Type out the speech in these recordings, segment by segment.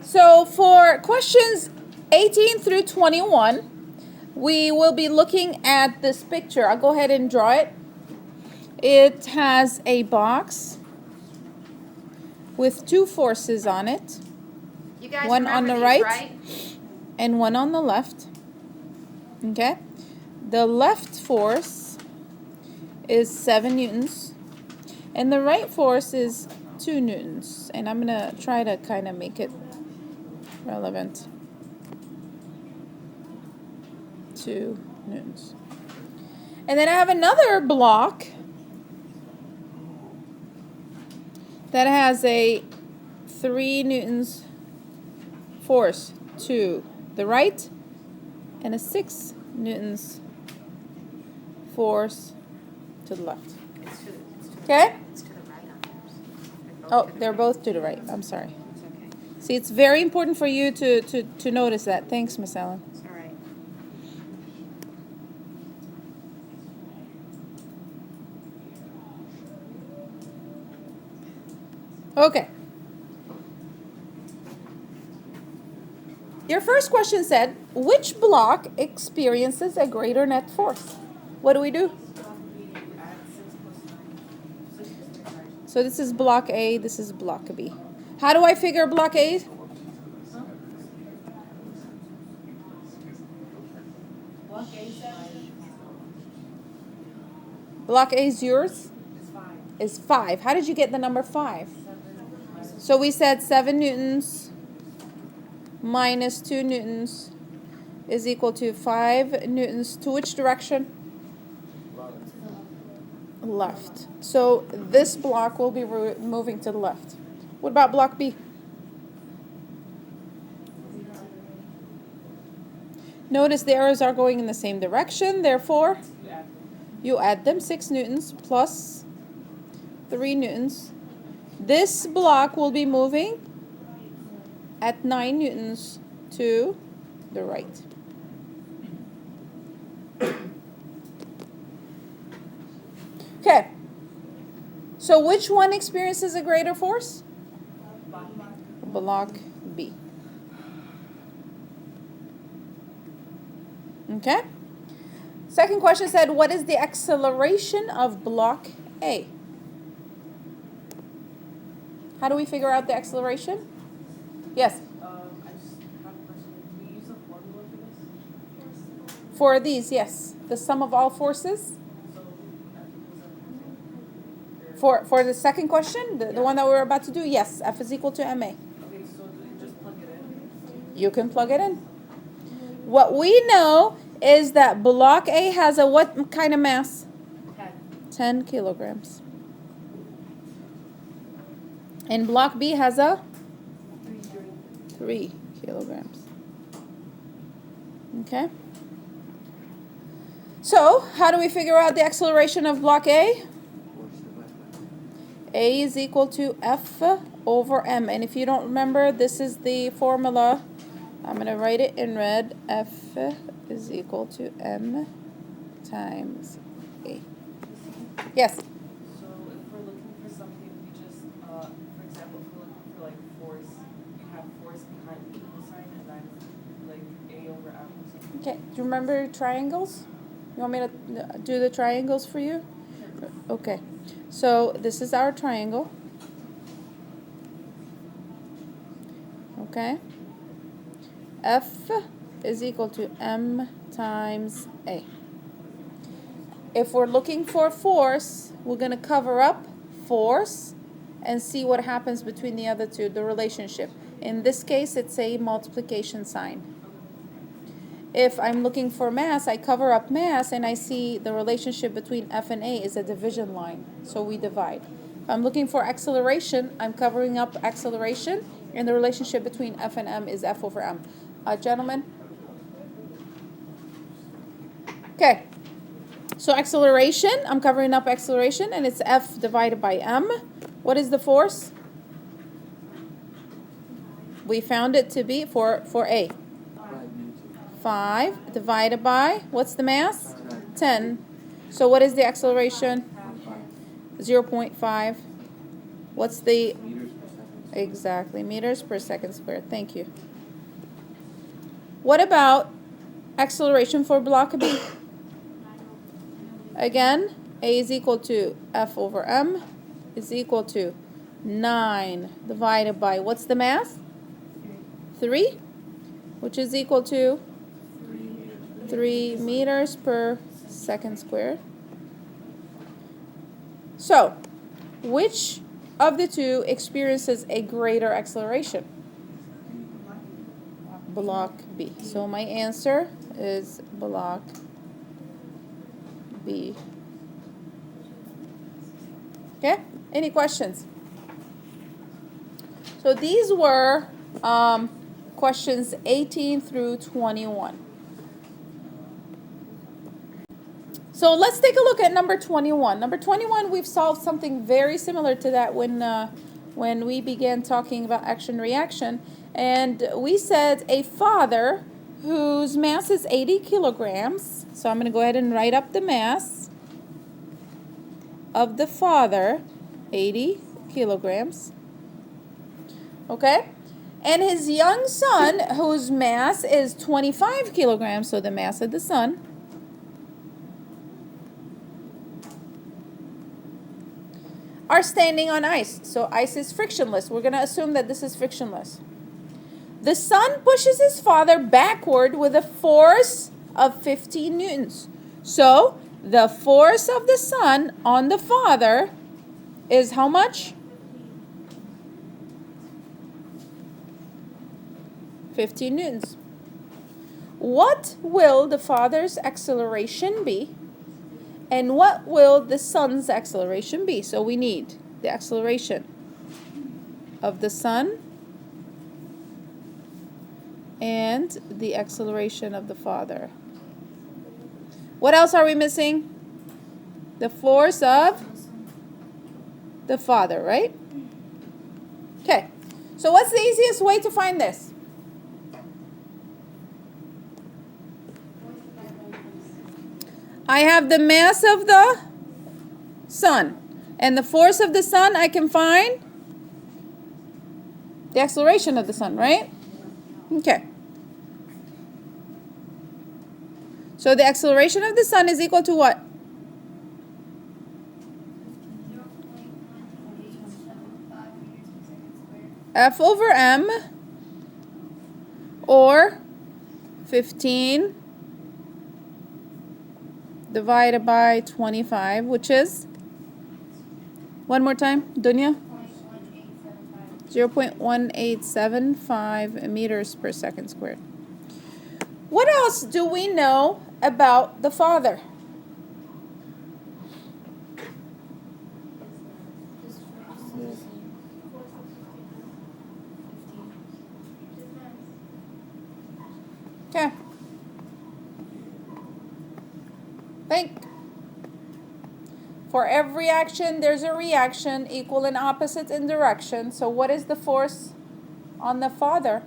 So for questions 18 through 21, we will be looking at this picture. I'll go ahead and draw it. It has a box with two forces on it. You guys one on the these, right and one on the left. Okay? The left force is 7 newtons and the right force is 2 newtons. And I'm going to try to kind of make it relevant. 2 newtons. And then I have another block that has a 3 newtons force to the right and a 6 newtons force to the left. Okay? It's to the right on yours. Oh, they're both to the right. I'm sorry. It's okay. See, it's very important for you to notice that. Thanks, Miss Ellen. It's all right. Okay. Your first question said, which block experiences a greater net force? What do we do? So this is block A, this is block B. How do I figure block A? Block A is yours? Is 5. How did you get the number 5? So we said 7 newtons minus 2 newtons is equal to 5 newtons to which direction? Left. So this block will be moving to the left. What about block B? Notice the arrows are going in the same direction, therefore you add them. 6 newtons plus 3 newtons. This block will be moving at 9 newtons to the right. Okay. So which one experiences a greater force? Block B. Okay. Second question said, what is the acceleration of block A? How do we figure out the acceleration? Yes? I just have a question. Do we use a formula for this? For these, yes. The sum of all forces. So, For the second question, the one that we're about to do, yes. F is equal to ma. okay, so do you just plug it in? You can plug it in. What we know is that block A has a what kind of mass? 10 kilograms. And block B has a 3 kilograms. Okay. So, how do we figure out the acceleration of block A? A is equal to F over M. And if you don't remember, this is the formula. I'm going to write it in red. F is equal to M times A. Yes? So if we're looking for something, we just, for example, if we're looking for like force, you have force behind the equal sign and then like A over M or something. Okay. Do you remember triangles? You want me to do the triangles for you? Sure. Okay. So this is our triangle. Okay. F is equal to M times A. If we're looking for force, we're going to cover up force and see what happens between the other two, the relationship. In this case, it's a multiplication sign. If I'm looking for mass, I cover up mass and I see the relationship between F and A is a division line. So we divide. If I'm looking for acceleration, I'm covering up acceleration and the relationship between F and M is F over M. Gentlemen? Okay. So acceleration, I'm covering up acceleration and it's F divided by M. What is the force? We found it to be for A. 5 divided by, what's the mass? 10. So what is the acceleration? 0.5. What's the Exactly, meters per second squared. Thank you. What about acceleration for block B? Again, A is equal to F over M is equal to 9 divided by, what's the mass? 3, which is equal to 3 meters per second squared. So, which of the two experiences a greater acceleration? Block B. So my answer is block B. Okay? Any questions? So these were questions 18 through 21. So let's take a look at number 21. Number 21, we've solved something very similar to that when we began talking about action-reaction. And we said a father whose mass is 80 kilograms. So I'm going to go ahead and write up the mass of the father, 80 kilograms. Okay? And his young son, whose mass is 25 kilograms, so the mass of the son, are standing on ice. So ice is frictionless. We're going to assume that this is frictionless. The son pushes his father backward with a force of 15 newtons. So the force of the son on the father is how much? 15 newtons. What will the father's acceleration be? And what will the son's acceleration be? So we need the acceleration of the son and the acceleration of the father. What else are we missing? The force of the father, right? Okay. So what's the easiest way to find this? I have the mass of the sun. And the force of the sun, I can find the acceleration of the sun, right? Okay. So the acceleration of the sun is equal to what? F over M, or 15 divided by 25, which is, one more time, Dunya? 0.1875 meters per second squared. What else do we know about the father? Okay. Think. For every action, there's a reaction equal and opposite in direction. So what is the force on the father?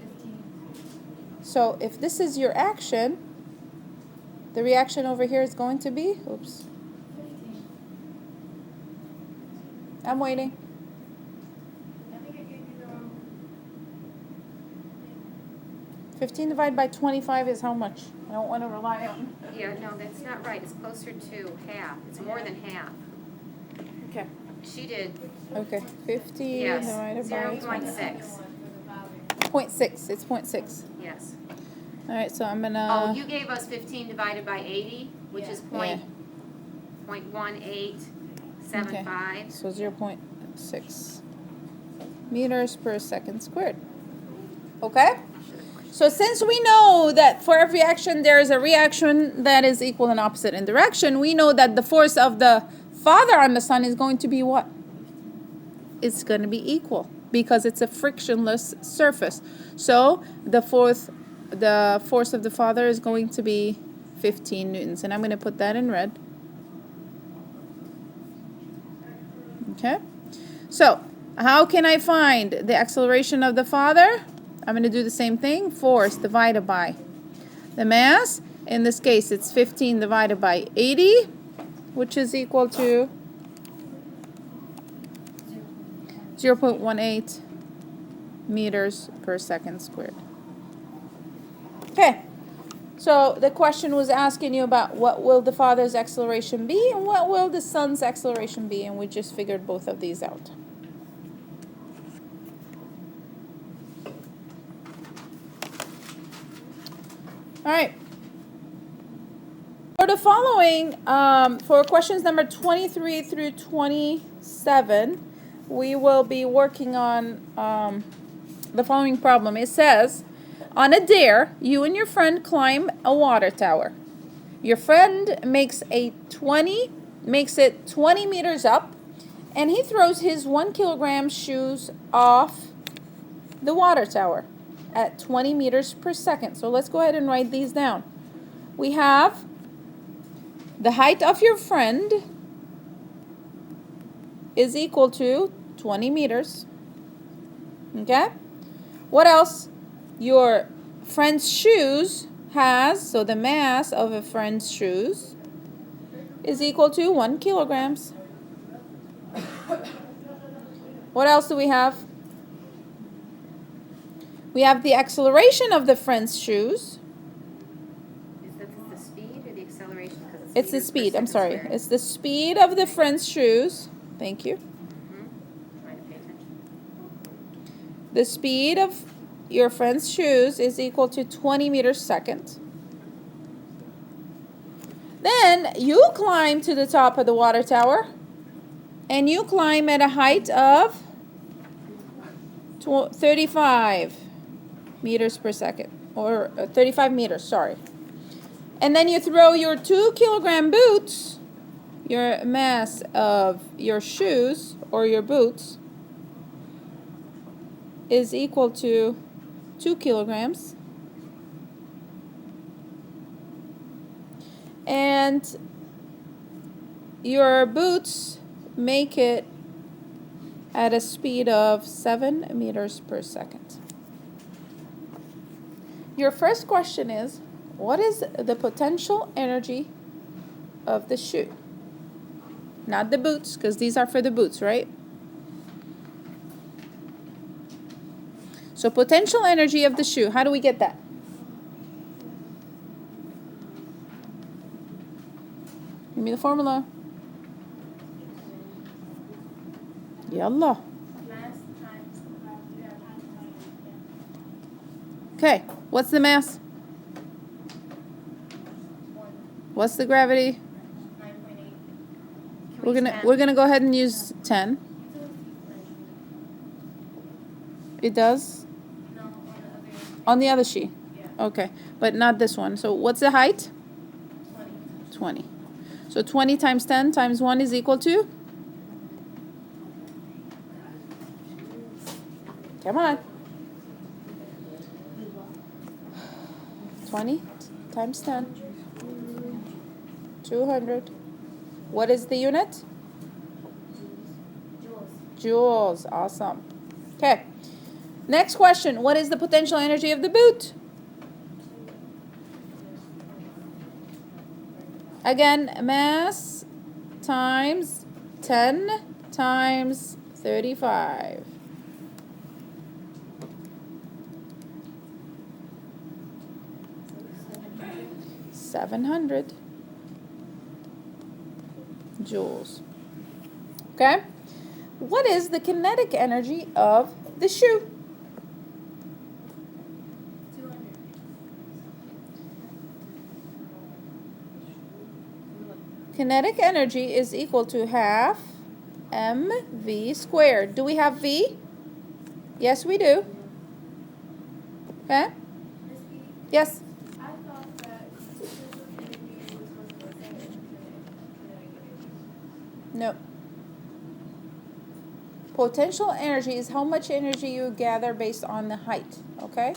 15. So if this is your action, the reaction over here is going to be, oops. 15. I'm waiting. I think I gave you the wrong. 15 divided by 25 is how much? I don't want to rely on. Yeah, no, that's not right. It's closer to half. It's more than half. Okay. She did, Okay. 15 yes, divided by 0.6. 0.6. It's 0.6. Yes. All right, so I'm gonna. Oh, you gave us 15 divided by 80, which is Yeah. 0.1875. So 0.6 meters per second squared. Okay? So since we know that for every action there is a reaction that is equal and opposite in direction, we know that the force of the father on the sun is going to be what? It's going to be equal because it's a frictionless surface. So the force of the father is going to be 15 newtons. And I'm going to put that in red. Okay? So how can I find the acceleration of the father? I'm going to do the same thing. Force divided by the mass. In this case, it's 15 divided by 80, which is equal to 0.18 meters per second squared. Okay, so the question was asking you about what will the father's acceleration be and what will the son's acceleration be, and we just figured both of these out. All right. For the following, for questions number 23 through 27, we will be working on the following problem. It says, on a dare, you and your friend climb a water tower. Your friend makes it 20 meters up, and he throws his 1 kilogram shoes off the water tower at 20 meters per second. So let's go ahead and write these down. We have the height of your friend is equal to 20 meters. Okay? What else? Your friend's shoes has, so the mass of a friend's shoes is equal to 1 kilograms. What else do we have? We have the acceleration of the friend's shoes. Is that the speed or the acceleration? Because It's the meters per speed, I'm second sorry. squared. It's the speed of the friend's shoes. Thank you. Trying to pay attention. The speed of your friend's shoes is equal to 20 meters per second. Then you climb to the top of the water tower, and you climb at a height of 35 meters per second, or 35 meters, sorry. And then you throw your 2 kilogram boots, your mass of your shoes or your boots is equal to 2 kilograms. And your boots make it at a speed of 7 meters per second. Your first question is, what is the potential energy of the shoe? Not the boots, because these are for the boots, right? So potential energy of the shoe, how do we get that? Give me the formula. Yallah. Okay, what's the mass? What's the gravity? We're gonna go ahead and use 10. It does? On the other sheet. Okay, but not this one. So what's the height? 20. So 20 times 10 times 1 is equal to? Come on. 20 times 10. 200. What is the unit? Joules. Awesome. Okay. Next question. What is the potential energy of the boot? Again, mass times 10 times 35. 700 joules. Okay? What is the kinetic energy of the shoe? 200. Kinetic energy is equal to half mv squared. Do we have v? Yes, we do. Okay? Yes. I thought that potential energy was supposed to be the same as kinetic energy. No. Potential energy is how much energy you gather based on the height. Okay?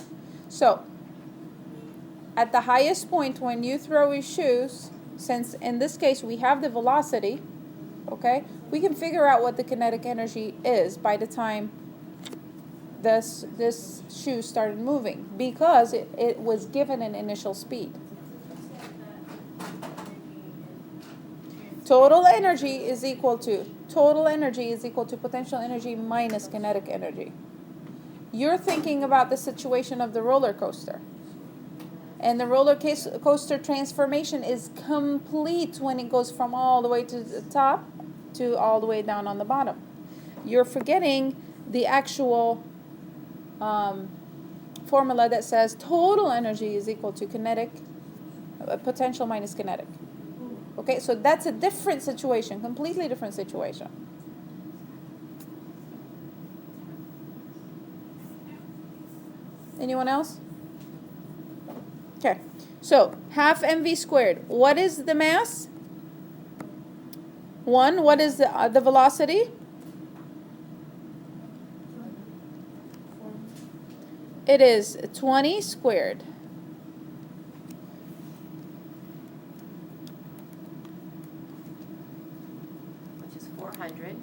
So, at the highest point when you throw your shoes, since in this case we have the velocity, okay, we can figure out what the kinetic energy is by the time this shoe started moving, because it was given an initial speed. Total energy is equal to total energy is equal to potential energy minus kinetic energy. You're thinking about the situation of the roller coaster. And the roller coaster transformation is complete when it goes from all the way to the top to all the way down on the bottom. You're forgetting the actual formula that says total energy is equal to kinetic, potential minus kinetic. Okay, so that's a different situation, completely different situation. Anyone else? Okay, so half mv squared. What is the mass? 1. What is the velocity? It is 20 squared. Which is 400.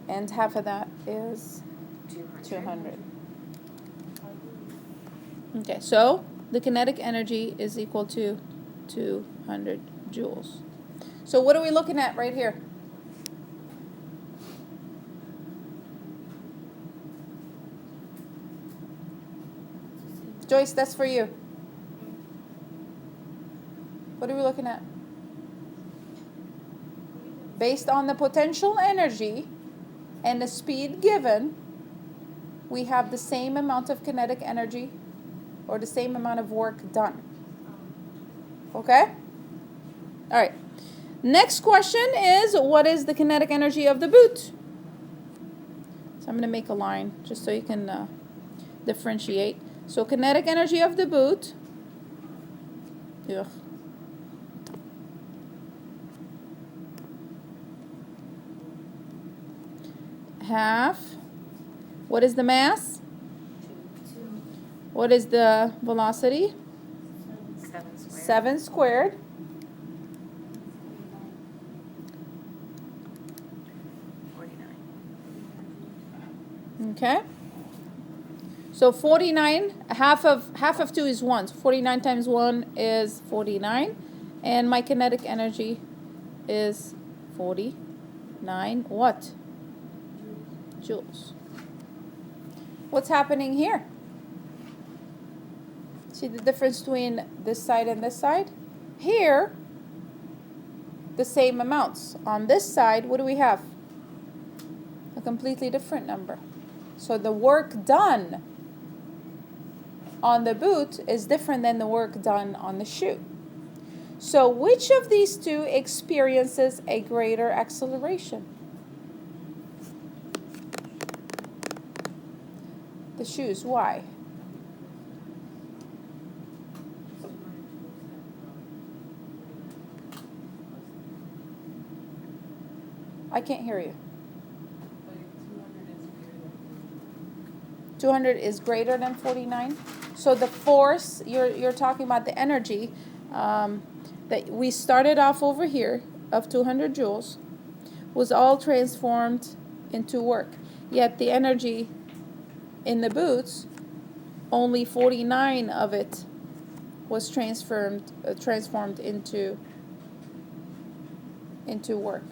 And half of that is 200. 200. Okay, so the kinetic energy is equal to 200 joules. So what are we looking at right here? Joyce, that's for you. What are we looking at? Based on the potential energy and the speed given, we have the same amount of kinetic energy or the same amount of work done. Okay? All right. Next question is, what is the kinetic energy of the boot? So I'm going to make a line just so you can differentiate. So kinetic energy of the boot, half. What is the mass? 2. What is the velocity? 7 squared. 7 squared. 49. Okay. So 49, half of 2 is 1. So 49 times 1 is 49. And my kinetic energy is 49 what? Joules. What's happening here? See the difference between this side and this side? Here, the same amounts. On this side, what do we have? A completely different number. So the work done on the boot is different than the work done on the shoe. So which of these two experiences a greater acceleration? The shoes. Why? I can't hear you. 200 is greater than 49. So the force, you're talking about the energy that we started off over here of 200 joules was all transformed into work. Yet the energy in the boots, only 49 of it was transformed into work.